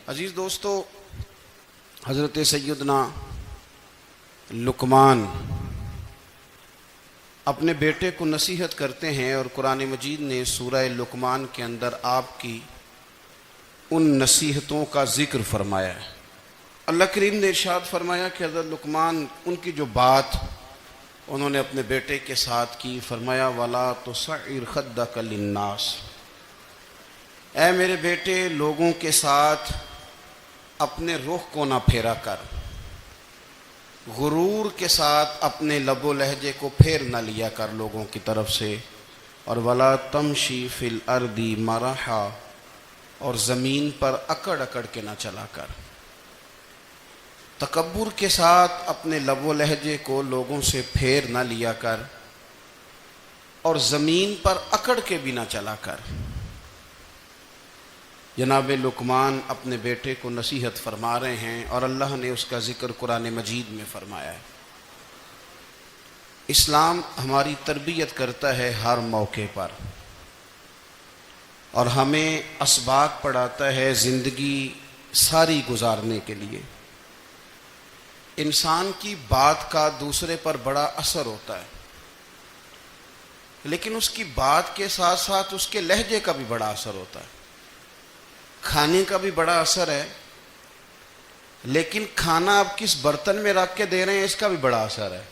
عزیز دوستو، حضرت سیدنا لقمان اپنے بیٹے کو نصیحت کرتے ہیں، اور قرآن مجید نے سورہ لقمان کے اندر آپ کی ان نصیحتوں کا ذکر فرمایا ہے۔ اللہ کریم نے ارشاد فرمایا کہ حضرت لقمان ان کی جو بات انہوں نے اپنے بیٹے کے ساتھ کی، فرمایا وَلَا تُصَعِّرْ خَدَّكَ لِلنَّاسِ، اے میرے بیٹے لوگوں کے ساتھ اپنے رخ کو نہ پھیرا کر، غرور کے ساتھ اپنے لب و لہجے کو پھیر نہ لیا کر لوگوں کی طرف سے، اور وَلَا تَمْشِي فِي الْأَرْضِ مَرَحًا، اور زمین پر اکڑ اکڑ کے نہ چلا کر۔ تکبر کے ساتھ اپنے لب و لہجے کو لوگوں سے پھیر نہ لیا کر، اور زمین پر اکڑ کے بھی نہ چلا کر۔ جناب لقمان اپنے بیٹے کو نصیحت فرما رہے ہیں، اور اللہ نے اس کا ذکر قرآن مجید میں فرمایا ہے۔ اسلام ہماری تربیت کرتا ہے ہر موقع پر، اور ہمیں اسباق پڑھاتا ہے زندگی ساری گزارنے کے لیے۔ انسان کی بات کا دوسرے پر بڑا اثر ہوتا ہے، لیکن اس کی بات کے ساتھ ساتھ اس کے لہجے کا بھی بڑا اثر ہوتا ہے۔ کھانے کا بھی بڑا اثر ہے، لیکن کھانا آپ کس برتن میں رکھ کے دے رہے ہیں اس کا بھی بڑا اثر ہے۔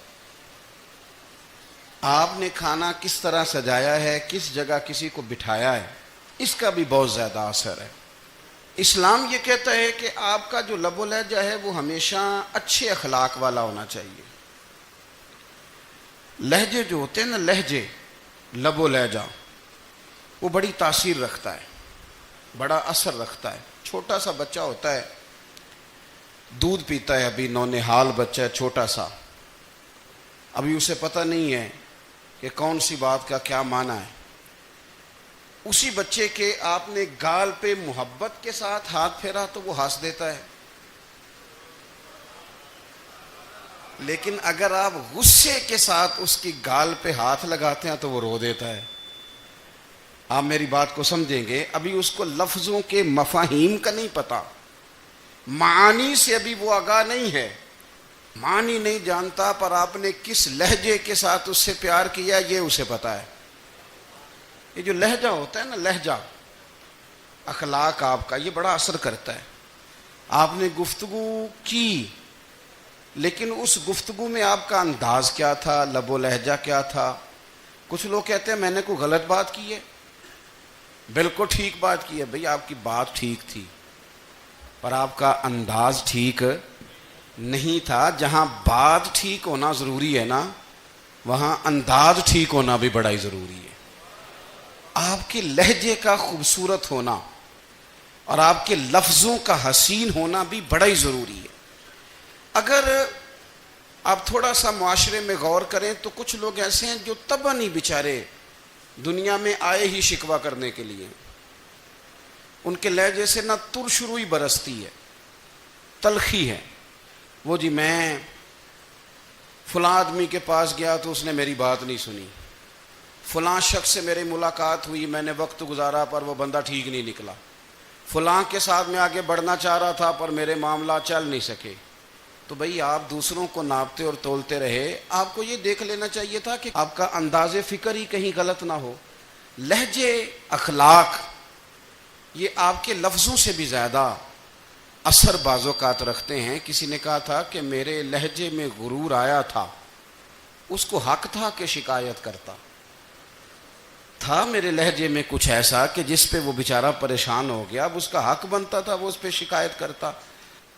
آپ نے کھانا کس طرح سجایا ہے، کس جگہ کسی کو بٹھایا ہے، اس کا بھی بہت زیادہ اثر ہے۔ اسلام یہ کہتا ہے کہ آپ کا جو لب و لہجہ ہے وہ ہمیشہ اچھے اخلاق والا ہونا چاہیے۔ لہجے جو ہوتے ہیں نا، لہجے، لب و لہجہ، وہ بڑی تاثیر رکھتا ہے، بڑا اثر رکھتا ہے۔ چھوٹا سا بچہ ہوتا ہے، دودھ پیتا ہے، ابھی نونہال بچہ ہے چھوٹا سا، ابھی اسے پتہ نہیں ہے کہ کون سی بات کا کیا معنی ہے۔ اسی بچے کے آپ نے گال پہ محبت کے ساتھ ہاتھ پھیرا تو وہ ہنس دیتا ہے، لیکن اگر آپ غصے کے ساتھ اس کی گال پہ ہاتھ لگاتے ہیں تو وہ رو دیتا ہے۔ آپ میری بات کو سمجھیں گے، ابھی اس کو لفظوں کے مفاہیم کا نہیں پتا، معانی سے ابھی وہ آگاہ نہیں ہے، معنی نہیں جانتا، پر آپ نے کس لہجے کے ساتھ اس سے پیار کیا یہ اسے پتا ہے۔ یہ جو لہجہ ہوتا ہے نا، لہجہ، اخلاق آپ کا، یہ بڑا اثر کرتا ہے۔ آپ نے گفتگو کی، لیکن اس گفتگو میں آپ کا انداز کیا تھا، لب و لہجہ کیا تھا۔ کچھ لوگ کہتے ہیں میں نے کوئی غلط بات کی ہے، بالکل ٹھیک بات کی ہے۔ بھئی آپ کی بات ٹھیک تھی، پر آپ کا انداز ٹھیک نہیں تھا۔ جہاں بات ٹھیک ہونا ضروری ہے نا، وہاں انداز ٹھیک ہونا بھی بڑا ہی ضروری ہے۔ آپ کے لہجے کا خوبصورت ہونا اور آپ کے لفظوں کا حسین ہونا بھی بڑا ہی ضروری ہے۔ اگر آپ تھوڑا سا معاشرے میں غور کریں تو کچھ لوگ ایسے ہیں جو طبعاً ہی بیچارے دنیا میں آئے ہی شکوہ کرنے کے لیے، ان کے لہجے سے نہ ترش روئی برستی ہے، تلخی ہے۔ وہ جی میں فلاں آدمی کے پاس گیا تو اس نے میری بات نہیں سنی، فلاں شخص سے میری ملاقات ہوئی، میں نے وقت گزارا پر وہ بندہ ٹھیک نہیں نکلا، فلاں کے ساتھ میں آگے بڑھنا چاہ رہا تھا پر میرے معاملات چل نہیں سکے۔ تو بھئی آپ دوسروں کو ناپتے اور تولتے رہے، آپ کو یہ دیکھ لینا چاہیے تھا کہ آپ کا انداز فکر ہی کہیں غلط نہ ہو۔ لہجے، اخلاق، یہ آپ کے لفظوں سے بھی زیادہ اثر بعض اوقات رکھتے ہیں۔ کسی نے کہا تھا کہ میرے لہجے میں غرور آیا تھا، اس کو حق تھا کہ شکایت کرتا تھا، میرے لہجے میں کچھ ایسا کہ جس پہ وہ بیچارہ پریشان ہو گیا، اب اس کا حق بنتا تھا وہ اس پہ شکایت کرتا۔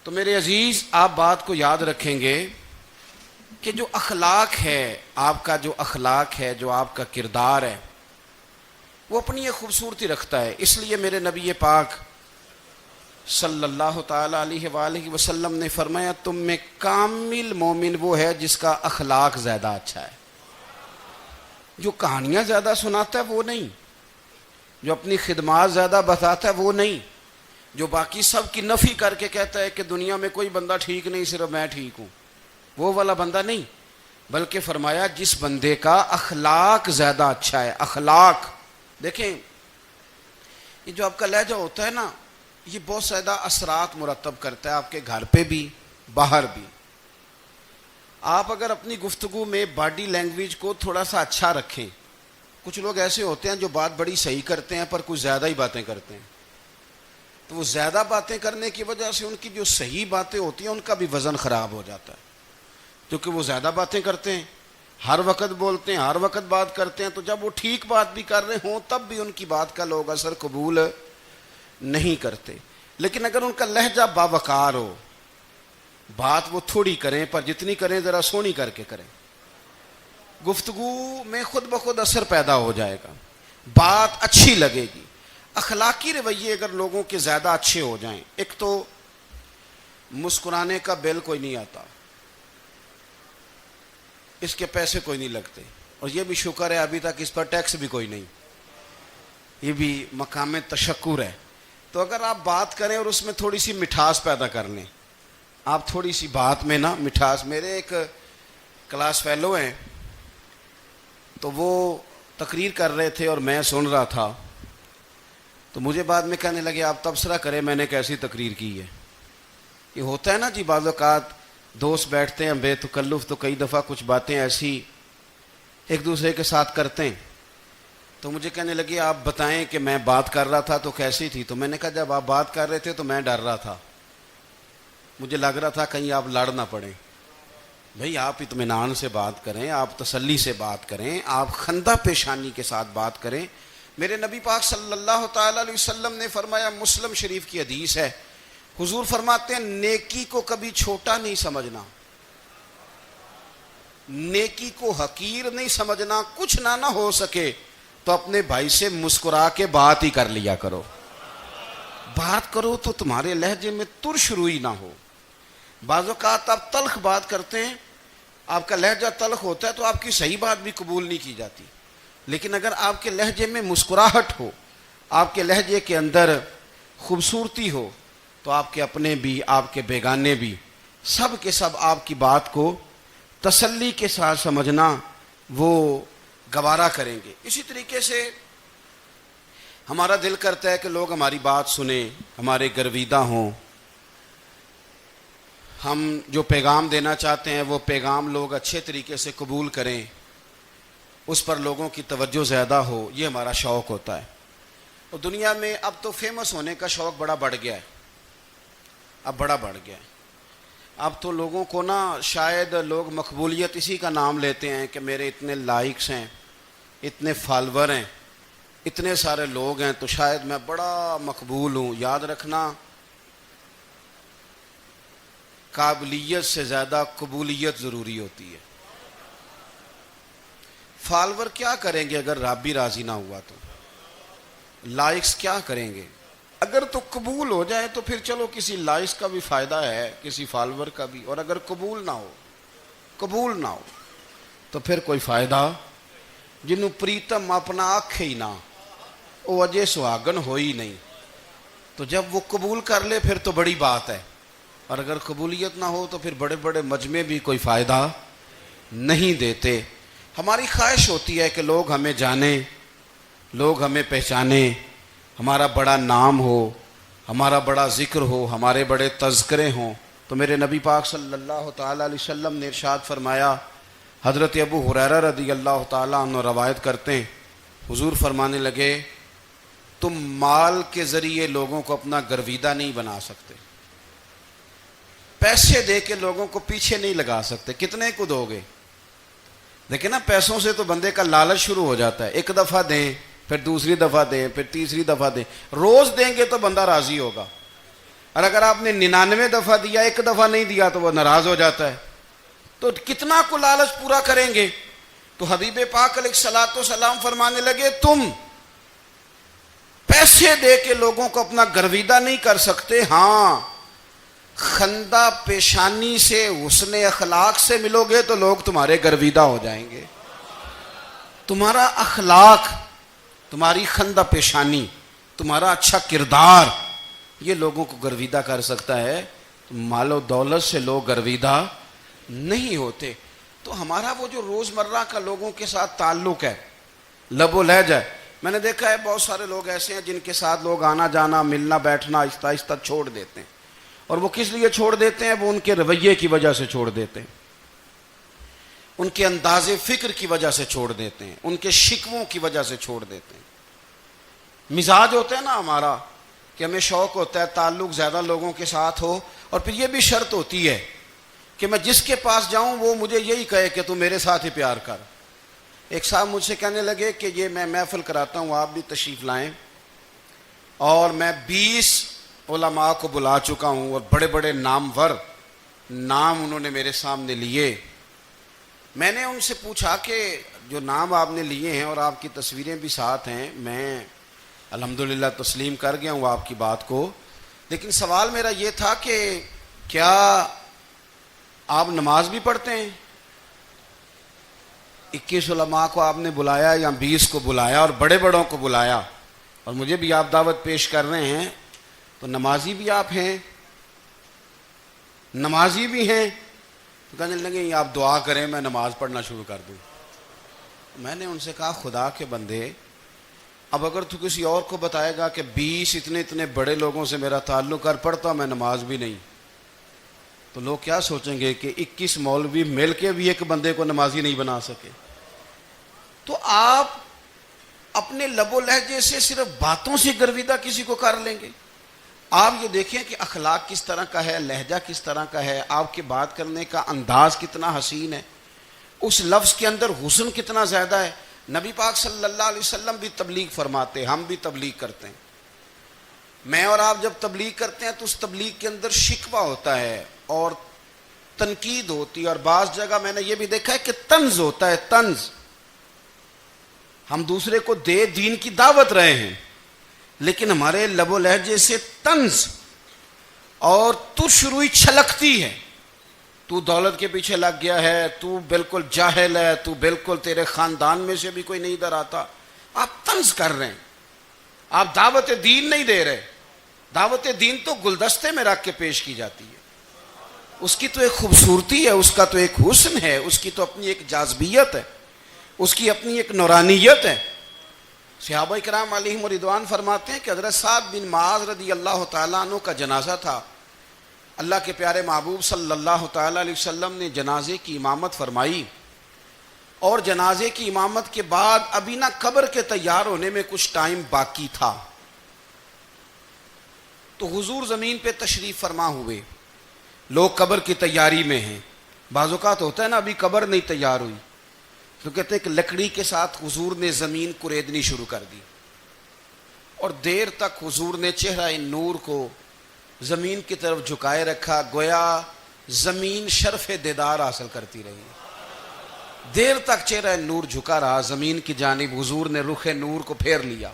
تو میرے عزیز، آپ بات کو یاد رکھیں گے کہ جو اخلاق ہے، آپ کا جو اخلاق ہے، جو آپ کا کردار ہے، وہ اپنی ایک خوبصورتی رکھتا ہے۔ اس لیے میرے نبی پاک صلی اللہ تعالی علیہ وآلہ وسلم نے فرمایا تم میں کامل مومن وہ ہے جس کا اخلاق زیادہ اچھا ہے۔ جو کہانیاں زیادہ سناتا ہے وہ نہیں، جو اپنی خدمات زیادہ بتاتا ہے وہ نہیں، جو باقی سب کی نفی کر کے کہتا ہے کہ دنیا میں کوئی بندہ ٹھیک نہیں، صرف میں ٹھیک ہوں، وہ والا بندہ نہیں، بلکہ فرمایا جس بندے کا اخلاق زیادہ اچھا ہے۔ اخلاق دیکھیں، یہ جو آپ کا لہجہ ہوتا ہے نا، یہ بہت زیادہ اثرات مرتب کرتا ہے آپ کے گھر پہ بھی باہر بھی. آپ اگر اپنی گفتگو میں باڈی لینگویج کو تھوڑا سا اچھا رکھیں. کچھ لوگ ایسے ہوتے ہیں جو بات بڑی صحیح کرتے ہیں پر کچھ زیادہ ہی باتیں کرتے ہیں, تو وہ زیادہ باتیں کرنے کی وجہ سے ان کی جو صحیح باتیں ہوتی ہیں ان کا بھی وزن خراب ہو جاتا ہے, کیونکہ وہ زیادہ باتیں کرتے ہیں, ہر وقت بولتے ہیں, ہر وقت بات کرتے ہیں. تو جب وہ ٹھیک بات بھی کر رہے ہوں تب بھی ان کی بات کا لوگ اثر قبول نہیں کرتے. لیکن اگر ان کا لہجہ باوقار ہو, بات وہ تھوڑی کریں پر جتنی کریں ذرا سونی کر کے کریں, گفتگو میں خود بخود اثر پیدا ہو جائے گا, بات اچھی لگے گی. اخلاقی رویے اگر لوگوں کے زیادہ اچھے ہو جائیں, ایک تو مسکرانے کا بل کوئی نہیں آتا, اس کے پیسے کوئی نہیں لگتے, اور یہ بھی شکر ہے ابھی تک اس پر ٹیکس بھی کوئی نہیں, یہ بھی مقام تشکر ہے. تو اگر آپ بات کریں اور اس میں تھوڑی سی مٹھاس پیدا کر لیں, آپ تھوڑی سی بات میں نا مٹھاس. میرے ایک کلاس فیلو ہیں, تو وہ تقریر کر رہے تھے اور میں سن رہا تھا, تو مجھے بعد میں کہنے لگے آپ تبصرہ کریں میں نے کیسی تقریر کی ہے. یہ ہوتا ہے نا جی, بعض اوقات دوست بیٹھتے ہیں بے تکلف تو کئی دفعہ کچھ باتیں ایسی ایک دوسرے کے ساتھ کرتے ہیں. تو مجھے کہنے لگے آپ بتائیں کہ میں بات کر رہا تھا تو کیسی تھی. تو میں نے کہا جب آپ بات کر رہے تھے تو میں ڈر رہا تھا, مجھے لگ رہا تھا کہیں آپ لڑ نہ پڑیں. بھئی آپ اطمینان سے بات کریں, آپ تسلی سے بات کریں, آپ خندہ پیشانی کے ساتھ بات کریں. میرے نبی پاک صلی اللہ تعالی علیہ وسلم نے فرمایا, مسلم شریف کی حدیث ہے, حضور فرماتے ہیں نیکی کو کبھی چھوٹا نہیں سمجھنا, نیکی کو حقیر نہیں سمجھنا. کچھ نہ ہو سکے تو اپنے بھائی سے مسکرا کے بات ہی کر لیا کرو. بات کرو تو تمہارے لہجے میں ترش روئی نہ ہو. بعض اوقات آپ تلخ بات کرتے ہیں, آپ کا لہجہ تلخ ہوتا ہے تو آپ کی صحیح بات بھی قبول نہیں کی جاتی. لیکن اگر آپ کے لہجے میں مسکراہٹ ہو, آپ کے لہجے کے اندر خوبصورتی ہو, تو آپ کے اپنے بھی آپ کے بیگانے بھی سب کے سب آپ کی بات کو تسلی کے ساتھ سمجھنا وہ گوارا کریں گے. اسی طریقے سے ہمارا دل کرتا ہے کہ لوگ ہماری بات سنیں, ہمارے گرویدہ ہوں, ہم جو پیغام دینا چاہتے ہیں وہ پیغام لوگ اچھے طریقے سے قبول کریں, اس پر لوگوں کی توجہ زیادہ ہو, یہ ہمارا شوق ہوتا ہے. اور دنیا میں اب تو فیمس ہونے کا شوق بڑا بڑھ گیا ہے, اب بڑا بڑھ گیا ہے. اب تو لوگوں کو نا شاید لوگ مقبولیت اسی کا نام لیتے ہیں کہ میرے اتنے لائکس ہیں, اتنے فالور ہیں, اتنے سارے لوگ ہیں تو شاید میں بڑا مقبول ہوں. یاد رکھنا, قابلیت سے زیادہ قبولیت ضروری ہوتی ہے. فالور کیا کریں گے اگر رب بھی راضی نہ ہوا تو, لائکس کیا کریں گے. اگر تو قبول ہو جائے تو پھر چلو کسی لائکس کا بھی فائدہ ہے, کسی فالور کا بھی. اور اگر قبول نہ ہو تو پھر کوئی فائدہ. جنوں پریتم اپنا آکھے ہی نہ, وہ اجے سہاگن ہو ہی نہیں. تو جب وہ قبول کر لے پھر تو بڑی بات ہے, اور اگر قبولیت نہ ہو تو پھر بڑے بڑے مجمع بھی کوئی فائدہ نہیں دیتے. ہماری خواہش ہوتی ہے کہ لوگ ہمیں جانیں, لوگ ہمیں پہچانیں, ہمارا بڑا نام ہو, ہمارا بڑا ذکر ہو, ہمارے بڑے تذکرے ہوں. تو میرے نبی پاک صلی اللہ تعالیٰ علیہ وسلم نے ارشاد فرمایا, حضرت ابو ہریرہ رضی اللہ تعالیٰ عنہ روایت کرتے ہیں, حضور فرمانے لگے تم مال کے ذریعے لوگوں کو اپنا گرویدہ نہیں بنا سکتے, پیسے دے کے لوگوں کو پیچھے نہیں لگا سکتے. کتنے کو دو گے؟ دیکھیں نا, پیسوں سے تو بندے کا لالچ شروع ہو جاتا ہے. ایک دفعہ دیں, پھر دوسری دفعہ دیں, پھر تیسری دفعہ دیں. روز دیں گے تو بندہ راضی ہوگا, اور اگر آپ نے 99 دفعہ دیا, ایک دفعہ نہیں دیا تو وہ ناراض ہو جاتا ہے. تو کتنا کو لالچ پورا کریں گے؟ تو حبیب پاک علیہ الصلوۃ والسلام فرمانے لگے تم پیسے دے کے لوگوں کو اپنا گرویدہ نہیں کر سکتے, ہاں خندہ پیشانی سے, حسن اخلاق سے ملو گے تو لوگ تمہارے گرویدہ ہو جائیں گے. تمہارا اخلاق, تمہاری خندہ پیشانی, تمہارا اچھا کردار, یہ لوگوں کو گرویدہ کر سکتا ہے. مال و دولت سے لوگ گرویدہ نہیں ہوتے. تو ہمارا وہ جو روزمرہ کا لوگوں کے ساتھ تعلق ہے, لب و لہجہ, میں نے دیکھا ہے بہت سارے لوگ ایسے ہیں جن کے ساتھ لوگ آنا جانا ملنا بیٹھنا آہستہ آہستہ چھوڑ دیتے ہیں، اور وہ کس لیے چھوڑ دیتے ہیں؟ وہ ان کے رویے کی وجہ سے چھوڑ دیتے ہیں، ان کے انداز فکر کی وجہ سے چھوڑ دیتے ہیں، ان کے شکووں کی وجہ سے چھوڑ دیتے ہیں۔ مزاج ہوتا ہے نا ہمارا کہ ہمیں شوق ہوتا ہے تعلق زیادہ لوگوں کے ساتھ ہو، اور پھر یہ بھی شرط ہوتی ہے کہ میں جس کے پاس جاؤں وہ مجھے یہی کہے کہ تو میرے ساتھ ہی پیار کر۔ ایک صاحب مجھ سے کہنے لگے کہ یہ میں محفل کراتا ہوں، آپ بھی تشریف لائیں، اور میں 20 علماء کو بلا چکا ہوں اور بڑے بڑے نامور نام انہوں نے میرے سامنے لیے۔ میں نے ان سے پوچھا کہ جو نام آپ نے لیے ہیں اور آپ کی تصویریں بھی ساتھ ہیں، میں الحمدللہ تسلیم کر گیا ہوں آپ کی بات کو، لیکن سوال میرا یہ تھا کہ کیا آپ نماز بھی پڑھتے ہیں؟ 21 علماء کو آپ نے بلایا یا 20 کو بلایا اور بڑے بڑوں کو بلایا، اور مجھے بھی آپ دعوت پیش کر رہے ہیں، تو نمازی بھی آپ ہیں؟ نمازی بھی ہیں؟ تو کہنے لگے آپ دعا کریں میں نماز پڑھنا شروع کر دوں۔ میں نے ان سے کہا خدا کے بندے، اب اگر تو کسی اور کو بتائے گا کہ 20 اتنے بڑے لوگوں سے میرا تعلق کر پڑھتا میں نماز بھی نہیں، تو لوگ کیا سوچیں گے کہ 21 مولوی مل کے بھی ایک بندے کو نمازی نہیں بنا سکے۔ تو آپ اپنے لب و لہجے سے صرف باتوں سے گرویدہ کسی کو کر لیں گے؟ آپ یہ دیکھیں کہ اخلاق کس طرح کا ہے، لہجہ کس طرح کا ہے، آپ کے بات کرنے کا انداز کتنا حسین ہے، اس لفظ کے اندر حسن کتنا زیادہ ہے۔ نبی پاک صلی اللہ علیہ وسلم بھی تبلیغ فرماتے، ہم بھی تبلیغ کرتے ہیں۔ میں اور آپ جب تبلیغ کرتے ہیں تو اس تبلیغ کے اندر شکوہ ہوتا ہے اور تنقید ہوتی ہے، اور بعض جگہ میں نے یہ بھی دیکھا ہے کہ طنز ہوتا ہے، طنز۔ ہم دوسرے کو دین کی دعوت رہے ہیں، لیکن ہمارے لب و لہجے سے طنز اور ترش روئی چھلکتی ہے۔ تو دولت کے پیچھے لگ گیا ہے، تو بالکل جاہل ہے، تو بالکل تیرے خاندان میں سے بھی کوئی نہیں ادھر آتا۔ آپ طنز کر رہے ہیں، آپ دعوت دین نہیں دے رہے۔ دعوت دین تو گلدستے میں رکھ کے پیش کی جاتی ہے، اس کی تو ایک خوبصورتی ہے، اس کا تو ایک حسن ہے، اس کی تو اپنی ایک جاذبیت ہے، اس کی اپنی ایک نورانیت ہے۔ صحابہ کرام علیہم رضوان فرماتے ہیں کہ حضرت سعد بن معاذ رضی اللہ تعالیٰ عنہ کا جنازہ تھا، اللہ کے پیارے محبوب صلی اللہ تعالیٰ علیہ وسلم نے جنازے کی امامت فرمائی، اور جنازے کی امامت کے بعد ابھی نہ قبر کے تیار ہونے میں کچھ ٹائم باقی تھا، تو حضور زمین پہ تشریف فرما ہوئے، لوگ قبر کی تیاری میں ہیں۔ بعض اوقات ہوتا ہے نا ابھی قبر نہیں تیار ہوئی، تو کہتے ہیں کہ لکڑی کے ساتھ حضور نے زمین کریدنی شروع کر دی، اور دیر تک حضور نے چہرہ نور کو زمین کی طرف جھکائے رکھا، گویا زمین شرف دیدار حاصل کرتی رہی۔ دیر تک چہرہ نور جھکا رہا زمین کی جانب، حضور نے رخ نور کو پھیر لیا۔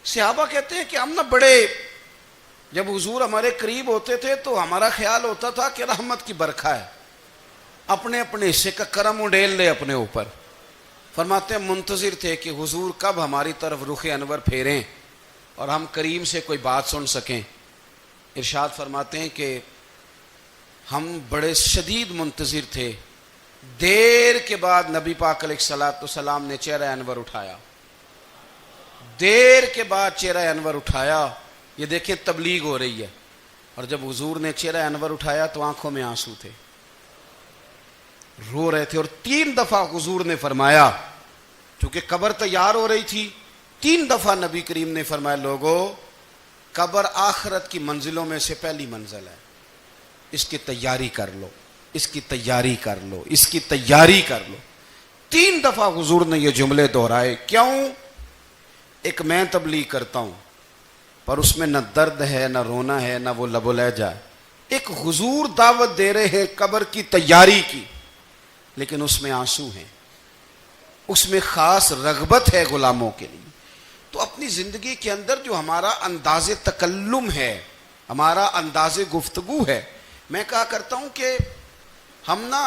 صحابہ کہتے ہیں کہ ہم نہ بڑے، جب حضور ہمارے قریب ہوتے تھے تو ہمارا خیال ہوتا تھا کہ رحمت کی برکھا ہے، اپنے اپنے حصے کا کرم اڈیل لے اپنے اوپر۔ فرماتے ہیں منتظر تھے کہ حضور کب ہماری طرف رخ انور پھیریں اور ہم کریم سے کوئی بات سن سکیں۔ ارشاد فرماتے ہیں کہ ہم بڑے شدید منتظر تھے، دیر کے بعد نبی پاک علیہ الصلوۃ والسلام نے چہرہ انور اٹھایا، دیر کے بعد چہرہ انور اٹھایا۔ یہ دیکھیں تبلیغ ہو رہی ہے، اور جب حضور نے چہرہ انور اٹھایا تو آنکھوں میں آنسو تھے، رو رہے تھے، اور 3 دفعہ حضور نے فرمایا، چونکہ قبر تیار ہو رہی تھی، 3 دفعہ نبی کریم نے فرمایا لوگو قبر آخرت کی منزلوں میں سے پہلی منزل ہے، اس کی تیاری کر لو، اس کی تیاری کر لو، اس کی تیاری کر لو۔ 3 دفعہ حضور نے یہ جملے دہرائے۔ کیوں؟ ایک میں تبلیغ کرتا ہوں پر اس میں نہ درد ہے، نہ رونا ہے، نہ وہ لب و لہجہ ہے۔ ایک حضور دعوت دے رہے ہیں قبر کی تیاری کی، لیکن اس میں آنسو ہیں، اس میں خاص رغبت ہے غلاموں کے لیے۔ تو اپنی زندگی کے اندر جو ہمارا انداز تکلم ہے، ہمارا انداز گفتگو ہے، میں کہا کرتا ہوں کہ ہم نا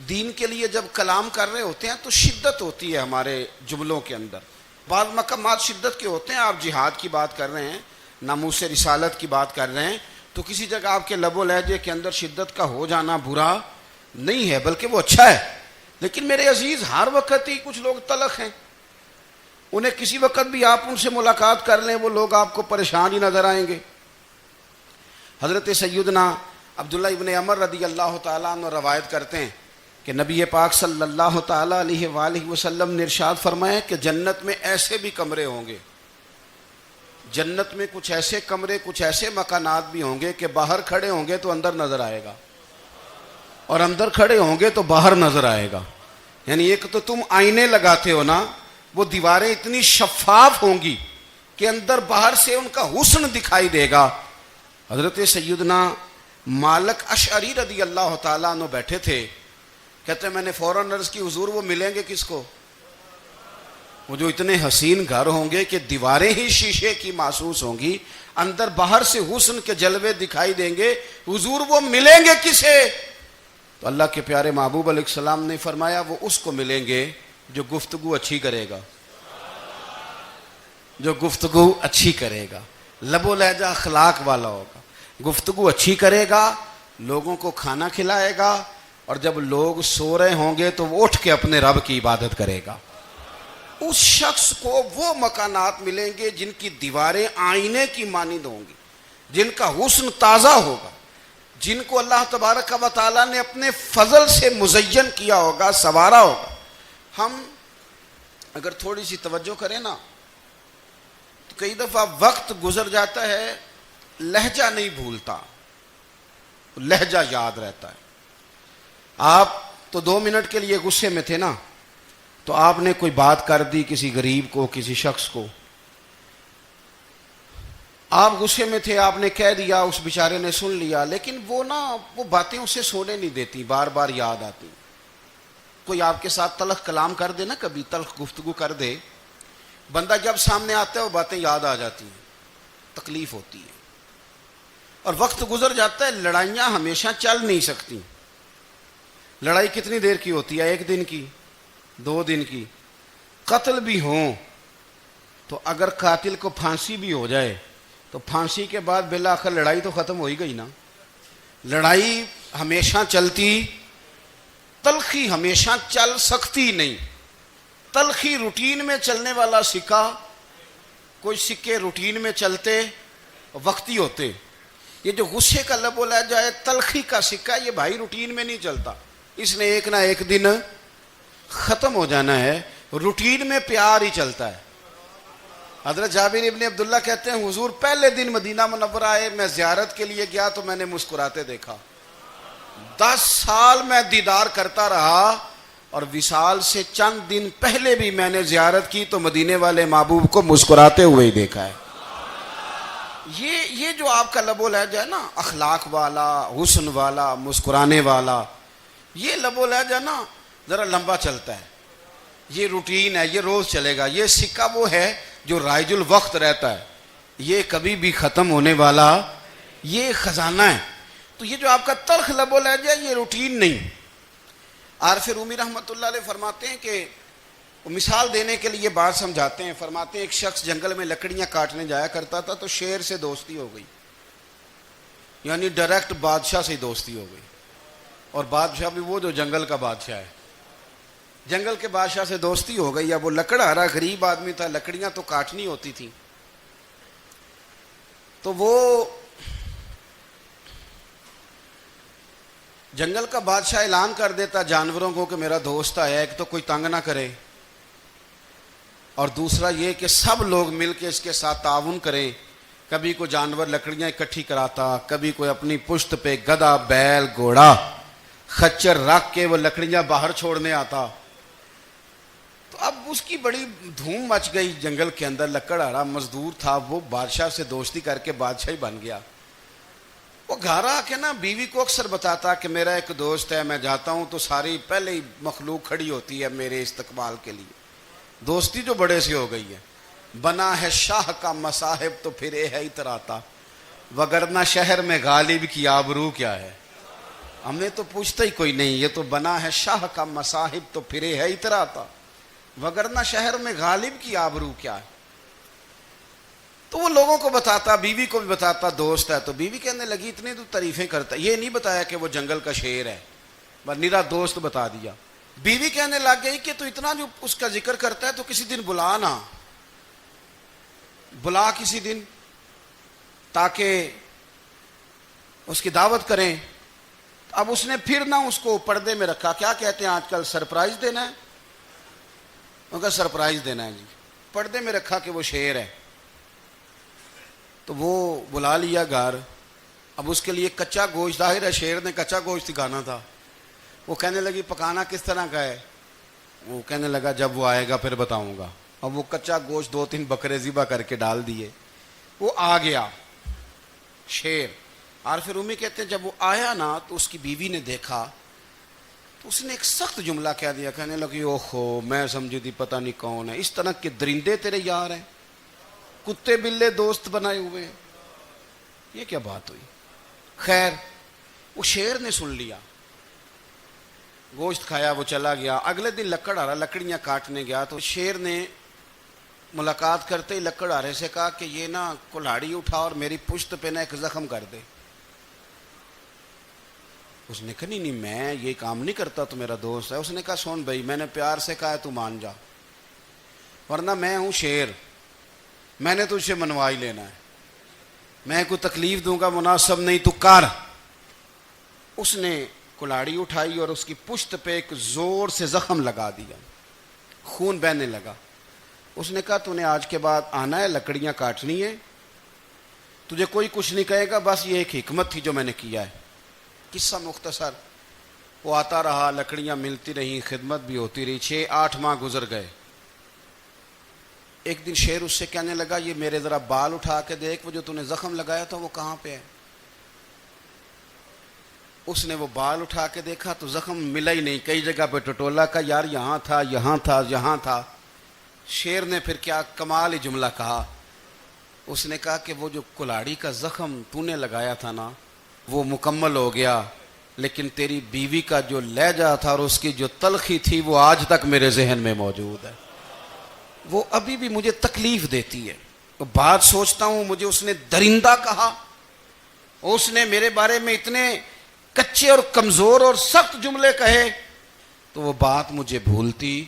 دین کے لیے جب کلام کر رہے ہوتے ہیں تو شدت ہوتی ہے ہمارے جملوں کے اندر، بعض مقامات شدت کے ہوتے ہیں۔ آپ جہاد کی بات کر رہے ہیں، ناموس رسالت کی بات کر رہے ہیں، تو کسی جگہ آپ کے لب و لہجے کے اندر شدت کا ہو جانا برا نہیں ہے، بلکہ وہ اچھا ہے۔ لیکن میرے عزیز ہر وقت ہی کچھ لوگ تلخ ہیں، انہیں کسی وقت بھی آپ ان سے ملاقات کر لیں وہ لوگ آپ کو پریشان ہی نظر آئیں گے۔ حضرت سیدنا عبداللہ ابن عمر رضی اللہ تعالیٰ عنہ روایت کرتے ہیں کہ نبی پاک صلی اللہ تعالیٰ علیہ وآلہ وسلم نے ارشاد فرمایا کہ جنت میں ایسے بھی کمرے ہوں گے، جنت میں کچھ ایسے کمرے، کچھ ایسے مکانات بھی ہوں گے کہ باہر کھڑے ہوں گے تو اندر نظر آئے گا، اور اندر کھڑے ہوں گے تو باہر نظر آئے گا۔ یعنی ایک تو تم آئینے لگاتے ہو نا، وہ دیواریں اتنی شفاف ہوں گی کہ اندر باہر سے ان کا حسن دکھائی دے گا۔ حضرت سیدنا مالک اشعری رضی اللہ تعالیٰ عنہ بیٹھے تھے، کہتے ہیں میں نے فوراً عرض کی حضور وہ ملیں گے کس کو؟ وہ جو اتنے حسین گھر ہوں گے کہ دیواریں ہی شیشے کی محسوس ہوں گی، اندر باہر سے حسن کے جلوے دکھائی دیں گے، حضور وہ ملیں گے کسے؟ تو اللہ کے پیارے محبوب علیہ السلام نے فرمایا وہ اس کو ملیں گے جو گفتگو اچھی کرے گا، جو گفتگو اچھی کرے گا، لب و لہجہ اخلاق والا ہوگا، گفتگو اچھی کرے گا، لوگوں کو کھانا کھلائے گا، اور جب لوگ سو رہے ہوں گے تو وہ اٹھ کے اپنے رب کی عبادت کرے گا۔ اس شخص کو وہ مکانات ملیں گے جن کی دیواریں آئینے کی مانند ہوں گی، جن کا حسن تازہ ہوگا، جن کو اللہ تبارک و تعالیٰ نے اپنے فضل سے مزین کیا ہوگا، سنوارا ہوگا۔ ہم اگر تھوڑی سی توجہ کریں نا تو کئی دفعہ وقت گزر جاتا ہے، لہجہ نہیں بھولتا، لہجہ یاد رہتا ہے۔ آپ تو 2 منٹ کے لیے غصے میں تھے نا، تو آپ نے کوئی بات کر دی کسی غریب کو، کسی شخص کو، آپ غصے میں تھے، آپ نے کہہ دیا، اس بیچارے نے سن لیا، لیکن وہ باتیں اسے سونے نہیں دیتی، بار بار یاد آتی۔ کوئی آپ کے ساتھ تلخ کلام کر دے نا، کبھی تلخ گفتگو کر دے، بندہ جب سامنے آتا ہے وہ باتیں یاد آ جاتی ہیں، تکلیف ہوتی ہے، اور وقت گزر جاتا ہے۔ لڑائیاں ہمیشہ چل نہیں سکتی۔ لڑائی کتنی دیر کی ہوتی ہے؟ 1 دن کی، 2 دن کی۔ قتل بھی ہوں تو اگر قاتل کو پھانسی بھی ہو جائے تو پھانسی کے بعد بالآخر لڑائی تو ختم ہو ہی گئی نا۔ لڑائی ہمیشہ چلتی، تلخی ہمیشہ چل سکتی نہیں۔ تلخی روٹین میں چلنے والا سکہ، کوئی سکے روٹین میں چلتے وقتی ہوتے، یہ جو غصے کا لب و لہجہ ہے، تلخی کا سکہ، یہ بھائی روٹین میں نہیں چلتا، اس نے ایک نہ ایک دن ختم ہو جانا ہے۔ روٹین میں پیار ہی چلتا ہے۔ حضرت جابر ابن عبداللہ کہتے ہیں حضور پہلے دن مدینہ منورہ آئے، میں زیارت کے لیے گیا تو میں نے مسکراتے دیکھا۔ 10 سال میں دیدار کرتا رہا، اور وصال سے چند دن پہلے بھی میں نے زیارت کی تو مدینے والے محبوب کو مسکراتے ہوئے ہی دیکھا ہے۔ یہ جو آپ کا لب و لہجہ ہے نا، اخلاق والا، حسن والا، مسکرانے والا، یہ لب و لہجہ نا ذرا لمبا چلتا ہے، یہ روٹین ہے، یہ روز چلے گا۔ یہ سکہ وہ ہے جو رائج الوقت رہتا ہے، یہ کبھی بھی ختم ہونے والا یہ خزانہ ہے۔ تو یہ جو آپ کا تلخ لب و لہجہ ہے، یہ روٹین نہیں۔ عارف رومی رحمۃ اللہ علیہ فرماتے ہیں کہ وہ مثال دینے کے لیے بات سمجھاتے ہیں، فرماتے ہیں ایک شخص جنگل میں لکڑیاں کاٹنے جایا کرتا تھا تو شیر سے دوستی ہو گئی، یعنی ڈائریکٹ بادشاہ سے دوستی ہو گئی، اور بادشاہ بھی وہ جو جنگل کا بادشاہ ہے، جنگل کے بادشاہ سے دوستی ہو گئی۔ اب وہ لکڑہارا غریب آدمی تھا، لکڑیاں تو کاٹنی ہوتی تھیں، تو وہ جنگل کا بادشاہ اعلان کر دیتا جانوروں کو کہ میرا دوست آیا، ایک تو کوئی تنگ نہ کرے، اور دوسرا یہ کہ سب لوگ مل کے اس کے ساتھ تعاون کریں۔ کبھی کوئی جانور لکڑیاں اکٹھی کراتا، کبھی کوئی اپنی پشت پہ گدھا، بیل، گھوڑا، خچر رکھ کے وہ لکڑیاں باہر چھوڑنے آتا۔ تو اب اس کی بڑی دھوم مچ گئی جنگل کے اندر، لکڑہارا مزدور تھا، وہ بادشاہ سے دوستی کر کے بادشاہ ہی بن گیا۔ وہ گھر آ کے نا بیوی کو اکثر بتاتا کہ میرا ایک دوست ہے، میں جاتا ہوں تو ساری پہلے ہی مخلوق کھڑی ہوتی ہے میرے استقبال کے لیے۔ دوستی جو بڑے سے ہو گئی ہے، بنا ہے شاہ کا مصاحب تو پھرے ہے اتراتا، وگرنہ شہر میں غالب کی آبرو کیا ہے۔ ہم نے تو پوچھتا ہی کوئی نہیں، یہ تو بنا ہے شاہ کا مصاحب تو پھرے ہے اتراتا، وگرنہ شہر میں غالب کی آبرو کیا ہے۔ تو وہ لوگوں کو بتاتا، بیوی کو بھی بتاتا دوست ہے، تو بیوی کہنے لگی اتنی تو تعریفیں کرتا، یہ نہیں بتایا کہ وہ جنگل کا شیر ہے، بس نیرا دوست بتا دیا۔ بیوی کہنے لگ گئی کہ تو اتنا جو اس کا ذکر کرتا ہے تو کسی دن بلا نا، بلا کسی دن تاکہ اس کی دعوت کریں. اب اس نے پھر نہ اس کو پردے میں رکھا. کیا کہتے ہیں آج کل, سرپرائز دینا ہے. ان کا سرپرائز دینا ہے جی. پردے میں رکھا کہ وہ شیر ہے. تو وہ بلا لیا گھر. اب اس کے لیے کچا گوشت, ظاہر ہے شیر نے کچا گوشت سکھانا تھا. وہ کہنے لگی پکانا کس طرح کا ہے. وہ کہنے لگا جب وہ آئے گا پھر بتاؤں گا. اب وہ کچا گوشت 2-3 بکرے ذبح کر کے ڈال دیے. وہ آ گیا شیر. اور پھر امی کہتے ہیں جب وہ آیا نا تو اس کی بیوی نے دیکھا تو اس نے ایک سخت جملہ کہہ دیا. کہنے لگی اوہو, میں سمجھی تھی پتہ نہیں کون ہے. اس طرح کے درندے تیرے یار ہیں, کتے بلے دوست بنائے ہوئے ہیں. یہ کیا بات ہوئی. خیر وہ شیر نے سن لیا, گوشت کھایا, وہ چلا گیا. اگلے دن لکڑ آ رہا, لکڑیاں کاٹنے گیا تو شیر نے ملاقات کرتے ہی لکڑ آرے سے کہا کہ یہ نا کلہاڑی اٹھا اور میری پشت پہ نا ایک زخم کر دے. اس نے کہا نہیں میں یہ کام نہیں کرتا, تو میرا دوست ہے. اس نے کہا سن بھائی, میں نے پیار سے کہا ہے تو مان جا, ورنہ میں ہوں شیر, میں نے تجھ سے منوا ہی لینا ہے. میں کوئی تکلیف دوں گا مناسب نہیں, تو کر. اس نے کلاڑی اٹھائی اور اس کی پشت پہ ایک زور سے زخم لگا دیا, خون بہنے لگا. اس نے کہا تو نے آج کے بعد آنا ہے, لکڑیاں کاٹنی ہے, تجھے کوئی کچھ نہیں کہے گا, بس یہ ایک حکمت تھی جو میں نے کیا ہے. قصہ مختصر. وہ آتا رہا, لکڑیاں ملتی رہیں, خدمت بھی ہوتی رہی. 6-8 ماہ گزر گئے. ایک دن شیر اس سے کہنے لگا یہ میرے ذرا بال اٹھا کے دیکھ, وہ جو تو نے زخم لگایا تھا وہ کہاں پہ ہے. اس نے وہ بال اٹھا کے دیکھا تو زخم ملا ہی نہیں, کئی جگہ پہ ٹٹولا کا یار یہاں تھا یہاں تھا یہاں تھا. شیر نے پھر کیا کمال ہی جملہ کہا. اس نے کہا کہ وہ جو کلاڑی کا زخم تو نے لگایا تھا نا وہ مکمل ہو گیا, لیکن تیری بیوی کا جو لہجہ تھا اور اس کی جو تلخی تھی وہ آج تک میرے ذہن میں موجود ہے. وہ ابھی بھی مجھے تکلیف دیتی ہے. تو بات سوچتا ہوں مجھے اس نے درندہ کہا, اس نے میرے بارے میں اتنے کچے اور کمزور اور سخت جملے کہے, تو وہ بات مجھے بھولتی,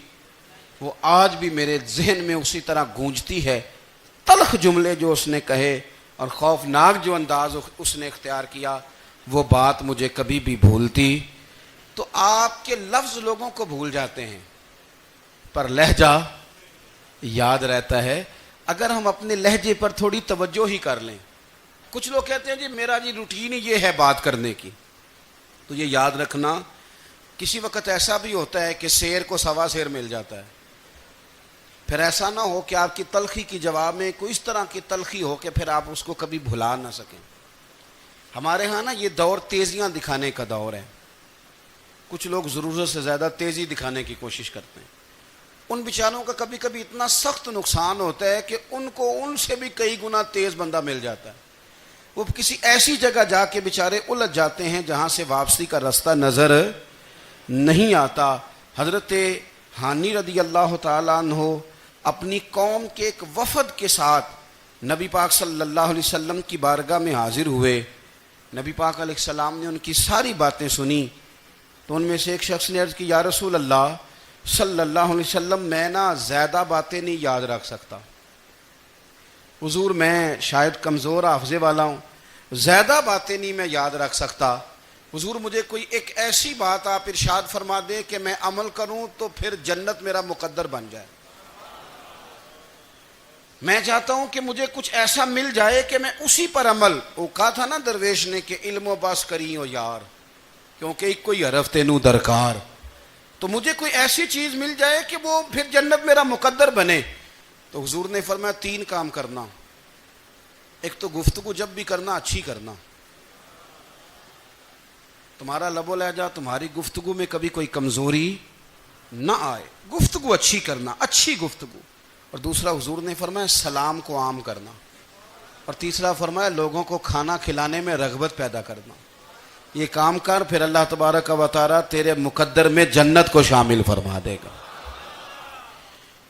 وہ آج بھی میرے ذہن میں اسی طرح گونجتی ہے. تلخ جملے جو اس نے کہے اور خوفناک جو انداز اس نے اختیار کیا, وہ بات مجھے کبھی بھی بھولتی. تو آپ کے لفظ لوگوں کو بھول جاتے ہیں پر لہجہ یاد رہتا ہے اگر ہم اپنے لہجے پر تھوڑی توجہ ہی کر لیں. کچھ لوگ کہتے ہیں جی میرا جی روٹین ہی یہ ہے بات کرنے کی. تو یہ یاد رکھنا کسی وقت ایسا بھی ہوتا ہے کہ شیر کو سوا شیر مل جاتا ہے. پھر ایسا نہ ہو کہ آپ کی تلخی کی جواب میں کوئی اس طرح کی تلخی ہو کہ پھر آپ اس کو کبھی بھلا نہ سکیں. ہمارے ہاں نا یہ دور تیزیاں دکھانے کا دور ہے. کچھ لوگ ضرورت سے زیادہ تیزی دکھانے کی کوشش کرتے ہیں. ان بیچاروں کا کبھی کبھی اتنا سخت نقصان ہوتا ہے کہ ان کو ان سے بھی کئی گنا تیز بندہ مل جاتا ہے. وہ کسی ایسی جگہ جا کے بیچارے الجھ جاتے ہیں جہاں سے واپسی کا راستہ نظر نہیں آتا. حضرت حانی رضی اللہ تعالیٰ عنہ اپنی قوم کے ایک وفد کے ساتھ نبی پاک صلی اللہ علیہ وسلم کی بارگاہ میں حاضر ہوئے. نبی پاک علیہ السلام نے ان کی ساری باتیں سنی. تو ان میں سے ایک شخص نے عرض کی یا رسول اللہ صلی اللہ علیہ وسلم, میں نا زیادہ باتیں نہیں یاد رکھ سکتا. حضور میں شاید کمزور حافظے والا ہوں, زیادہ باتیں نہیں میں یاد رکھ سکتا. حضور مجھے کوئی ایک ایسی بات آپ ارشاد فرما دیں کہ میں عمل کروں تو پھر جنت میرا مقدر بن جائے. میں چاہتا ہوں کہ مجھے کچھ ایسا مل جائے کہ میں اسی پر عمل. وہ کہا تھا نا درویش نے کہ علم و بس کری ہو یار, کیونکہ ایک کوئی حرف تینوں درکار. تو مجھے کوئی ایسی چیز مل جائے کہ وہ پھر جنت میرا مقدر بنے. تو حضور نے فرمایا 3 کام کرنا. ایک تو گفتگو جب بھی کرنا اچھی کرنا, تمہارا لب و لہجہ تمہاری گفتگو میں کبھی کوئی کمزوری نہ آئے, گفتگو اچھی کرنا, اچھی گفتگو. اور دوسرا حضور نے فرمایا سلام کو عام کرنا. اور تیسرا فرمایا لوگوں کو کھانا کھلانے میں رغبت پیدا کرنا. یہ کام کر, پھر اللہ تبارک و تعالی تیرے مقدر میں جنت کو شامل فرما دے گا.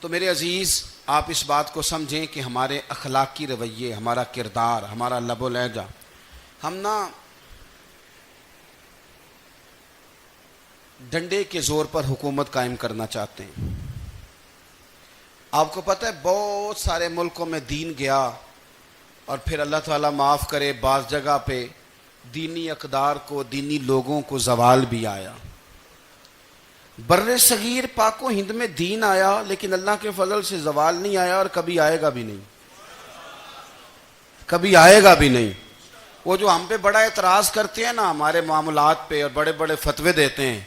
تو میرے عزیز آپ اس بات کو سمجھیں کہ ہمارے اخلاقی رویے, ہمارا کردار, ہمارا لب و لہجہ, ہم نا ڈنڈے کے زور پر حکومت قائم کرنا چاہتے ہیں. آپ کو پتہ ہے بہت سارے ملکوں میں دین گیا اور پھر اللہ تعالیٰ معاف کرے بعض جگہ پہ دینی اقدار کو، دینی لوگوں کو زوال بھی آیا۔ بر صغیر پاک و ہند میں دین آیا لیکن اللہ کے فضل سے زوال نہیں آیا اور کبھی آئے گا بھی نہیں، کبھی آئے گا بھی نہیں۔ وہ جو ہم پہ بڑا اعتراض کرتے ہیں نا ہمارے معاملات پہ اور بڑے بڑے فتوے دیتے ہیں،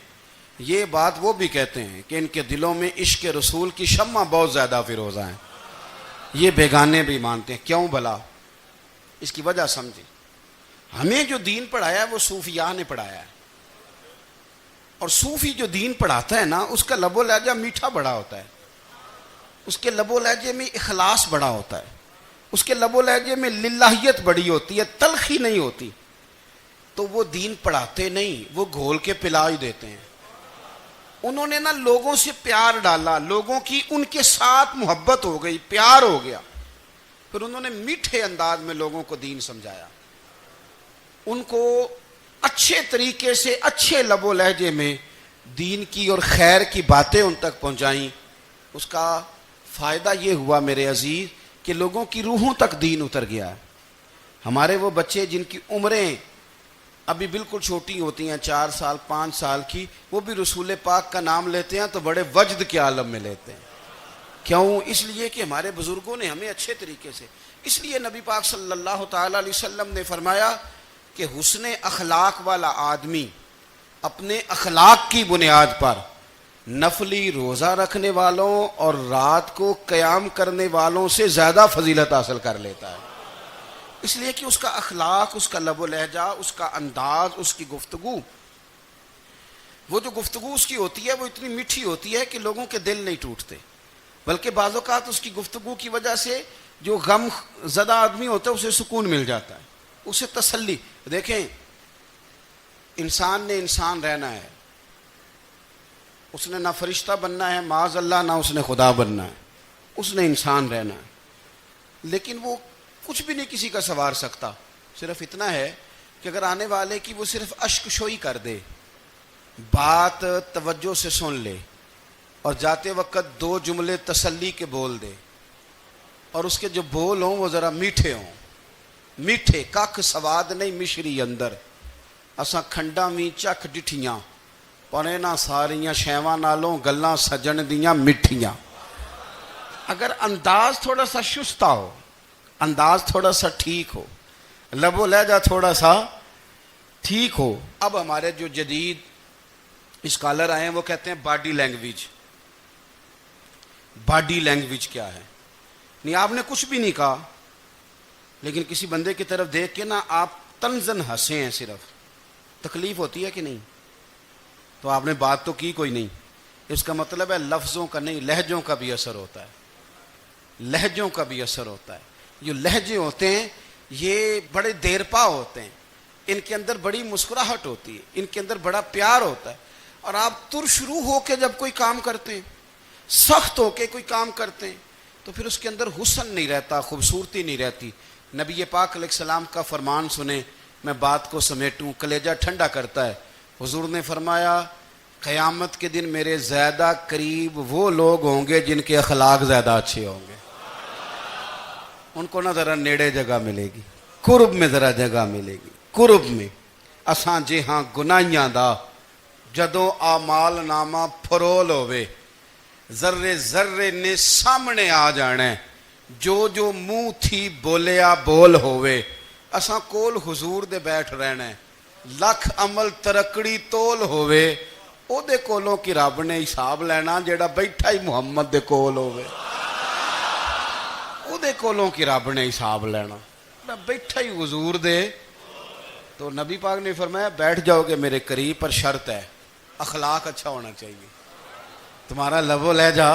یہ بات وہ بھی کہتے ہیں کہ ان کے دلوں میں عشق رسول کی شمع بہت زیادہ فیروزہ ہیں، یہ بیگانے بھی مانتے ہیں۔ کیوں بھلا؟ اس کی وجہ سمجھیں، ہمیں جو دین پڑھایا ہے وہ صوفیاء نے پڑھایا ہے، اور صوفی جو دین پڑھاتا ہے نا اس کا لب و لہجہ میٹھا بڑا ہوتا ہے، اس کے لب و لہجے میں اخلاص بڑا ہوتا ہے، اس کے لب و لہجے میں للہیت بڑی ہوتی ہے، تلخی نہیں ہوتی۔ تو وہ دین پڑھاتے نہیں، وہ گھول کے پلا ہی دیتے ہیں۔ انہوں نے نا لوگوں سے پیار ڈالا، لوگوں کی ان کے ساتھ محبت ہو گئی، پیار ہو گیا، پھر انہوں نے میٹھے انداز میں لوگوں کو دین سمجھایا، ان کو اچھے طریقے سے اچھے لب و لہجے میں دین کی اور خیر کی باتیں ان تک پہنچائیں۔ اس کا فائدہ یہ ہوا میرے عزیز کہ لوگوں کی روحوں تک دین اتر گیا ہے۔ ہمارے وہ بچے جن کی عمریں ابھی بالکل چھوٹی ہوتی ہیں، 4 سال 5 سال کی، وہ بھی رسول پاک کا نام لیتے ہیں تو بڑے وجد کے عالم میں لیتے ہیں۔ کیوں؟ اس لیے کہ ہمارے بزرگوں نے ہمیں اچھے طریقے سے، اس لیے نبی پاک صلی اللہ تعالی علیہ وسلم نے فرمایا کہ حسن اخلاق والا آدمی اپنے اخلاق کی بنیاد پر نفلی روزہ رکھنے والوں اور رات کو قیام کرنے والوں سے زیادہ فضیلت حاصل کر لیتا ہے، اس لیے کہ اس کا اخلاق، اس کا لب و لہجہ، اس کا انداز، اس کی گفتگو، وہ جو گفتگو اس کی ہوتی ہے وہ اتنی میٹھی ہوتی ہے کہ لوگوں کے دل نہیں ٹوٹتے، بلکہ بعض اوقات اس کی گفتگو کی وجہ سے جو غم زدہ آدمی ہوتا ہے اسے سکون مل جاتا ہے، اسے تسلی۔ دیکھیں، انسان نے انسان رہنا ہے، اس نے نہ فرشتہ بننا ہے معاذ اللہ، نہ اس نے خدا بننا ہے، اس نے انسان رہنا ہے، لیکن وہ کچھ بھی نہیں کسی کا سنوار سکتا، صرف اتنا ہے کہ اگر آنے والے کی وہ صرف اشک شوئی کر دے، بات توجہ سے سن لے اور جاتے وقت 2 جملے تسلی کے بول دے، اور اس کے جو بول ہوں وہ ذرا میٹھے ہوں، میٹھے، ککھ سواد نہیں مشری اندر، اساں کھنڈاں وی چکھ ڈٹھیاں پر انہاں ساریاں شیواں نالوں گلاں سجن دیاں مٹھیاں۔ اگر انداز تھوڑا سا شستہ ہو، انداز تھوڑا سا ٹھیک ہو، لب و لہجہ تھوڑا سا ٹھیک ہو۔ اب ہمارے جو جدید اسکالر آئے ہیں وہ کہتے ہیں باڈی لینگویج۔ باڈی لینگویج کیا ہے؟ نہیں، آپ نے کچھ بھی نہیں کہا لیکن کسی بندے کی طرف دیکھ کے نا آپ طنزاً ہنسے ہیں، صرف تکلیف ہوتی ہے کہ نہیں؟ تو آپ نے بات تو کی کوئی نہیں، اس کا مطلب ہے لفظوں کا نہیں، لہجوں کا بھی اثر ہوتا ہے، لہجوں کا بھی اثر ہوتا ہے۔ جو لہجے ہوتے ہیں یہ بڑے دیرپا ہوتے ہیں، ان کے اندر بڑی مسکراہٹ ہوتی ہے، ان کے اندر بڑا پیار ہوتا ہے، اور آپ ترشروح ہو کے جب کوئی کام کرتے ہیں، سخت ہو کے کوئی کام کرتے ہیں، تو پھر اس کے اندر حسن نہیں رہتا، خوبصورتی نہیں رہتی۔ نبی پاک علیہ السلام کا فرمان سنیں، میں بات کو سمیٹوں، کلیجہ ٹھنڈا کرتا ہے۔ حضور نے فرمایا قیامت کے دن میرے زیادہ قریب وہ لوگ ہوں گے جن کے اخلاق زیادہ اچھے ہوں گے، ان کو نہ ذرا نیڑے جگہ ملے گی، قرب میں ذرا جگہ ملے گی، قرب میں۔ اساں جے ہاں گناہیاں دا جدوں اعمال نامہ پھرول ہوئے، ذرے ذرے نے سامنے آ جانا ہے، جو جو منہ تھی بولیا بول ہوئے، اساں کول حضور دے بیٹھ رہنا ہے، لکھ عمل ترکڑی تول ہوئے، او دے کولوں کی رب نے حساب لینا جیڑا بیٹھا ہی محمد دے کول ہوئے، او دے کولوں کی رب نے حساب لینا، بیٹھا ہی حضور دے۔ تو نبی پاک نے فرمایا بیٹھ جاؤ گے میرے قریب، پر شرط ہے اخلاق اچھا ہونا چاہیے، تمہارا لب و لہجہ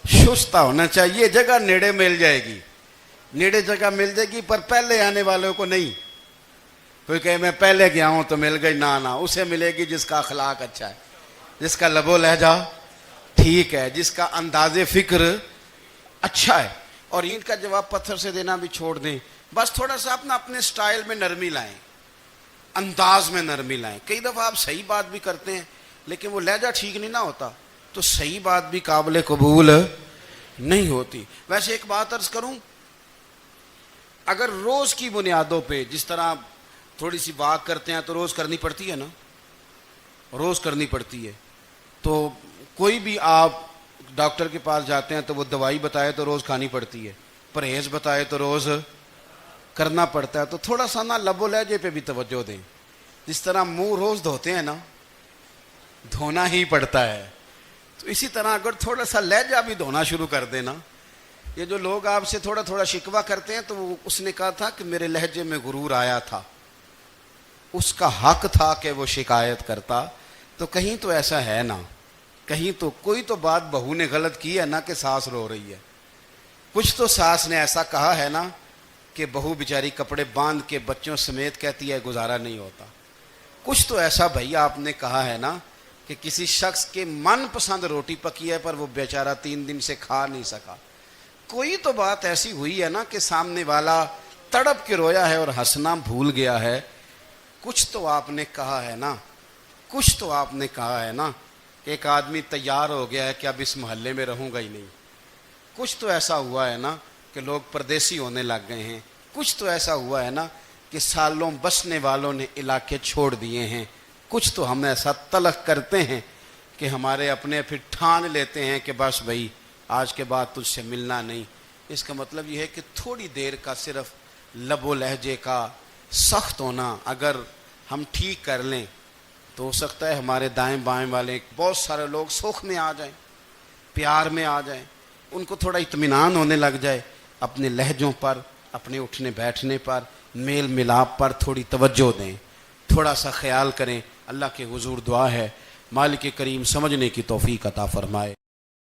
شستہ ہونا چاہیے، جگہ نیڑے مل جائے گی، نیڑے جگہ مل جائے گی، پر پہلے آنے والوں کو نہیں۔ کوئی کہے میں پہلے گیا ہوں تو مل گئی، نہ اسے ملے گی جس کا اخلاق اچھا ہے، جس کا لب و لہجہ ٹھیک ہے، جس کا انداز فکر اچھا ہے۔ اور ان کا جواب پتھر سے دینا بھی چھوڑ دیں، بس تھوڑا سا اپنے سٹائل میں نرمی لائیں، انداز میں نرمی لائیں۔ کئی دفعہ آپ صحیح بات بھی کرتے ہیں لیکن وہ لہجہ ٹھیک نہیں نہ ہوتا، تو صحیح بات بھی قابل قبول نہیں ہوتی. ویسے ایک بات عرض کروں, اگر روز کی بنیادوں پہ جس طرح تھوڑی سی واک کرتے ہیں تو روز کرنی پڑتی ہے نا, روز کرنی پڑتی ہے. تو کوئی بھی آپ ڈاکٹر کے پاس جاتے ہیں تو وہ دوائی بتائے تو روز کھانی پڑتی ہے, پرہیز بتائے تو روز کرنا پڑتا ہے. تو تھوڑا سا نا لب و لہجے پہ بھی توجہ دیں. جس طرح منہ روز دھوتے ہیں نا, دھونا ہی پڑتا ہے, تو اسی طرح اگر تھوڑا سا لہجہ بھی دھونا شروع کر دینا. یہ جو لوگ آپ سے تھوڑا تھوڑا شکوہ کرتے ہیں, تو اس نے کہا تھا کہ میرے لہجے میں غرور آیا تھا, اس کا حق تھا کہ وہ شکایت کرتا. تو کہیں تو ایسا ہے نا, کہیں تو کوئی تو بات بہو نے غلط کی ہے نا کہ ساس رو رہی ہے. کچھ تو ساس نے ایسا کہا ہے نا کہ بہو بیچاری کپڑے باندھ کے بچوں سمیت کہتی ہے گزارا نہیں ہوتا. کچھ تو ایسا بھائی آپ نے کہا ہے نا کہ کسی شخص کے من پسند روٹی پکی ہے پر وہ بیچارہ 3 دن سے کھا نہیں سکا. کوئی تو بات ایسی ہوئی ہے نا کہ سامنے والا تڑپ کے رویا ہے اور ہنسنا بھول گیا ہے. کچھ تو آپ نے کہا ہے نا, کچھ تو آپ نے کہا ہے نا کہ ایک آدمی تیار ہو گیا ہے کہ اب اس محلے میں رہوں گا ہی نہیں. کچھ تو ایسا ہوا ہے نا کہ لوگ پردیسی ہونے لگ گئے ہیں. کچھ تو ایسا ہوا ہے نا کہ سالوں بسنے والوں نے علاقے چھوڑ دیے ہیں. کچھ تو ہم ایسا تلخ کرتے ہیں کہ ہمارے اپنے پھر ٹھان لیتے ہیں کہ بس بھائی آج کے بعد تجھ سے ملنا نہیں. اس کا مطلب یہ ہے کہ تھوڑی دیر کا صرف لب و لہجے کا سخت ہونا اگر ہم ٹھیک کر لیں تو ہو سکتا ہے ہمارے دائیں بائیں والے بہت سارے لوگ سوکھ میں آ جائیں, پیار میں آ جائیں, ان کو تھوڑا اطمینان ہونے لگ جائے. اپنے لہجوں پر, اپنے اٹھنے بیٹھنے پر, میل ملاپ پر تھوڑی توجہ دیں, تھوڑا سا خیال کریں. اللہ کے حضور دعا ہے مالک کریم سمجھنے کی توفیق عطا فرمائے.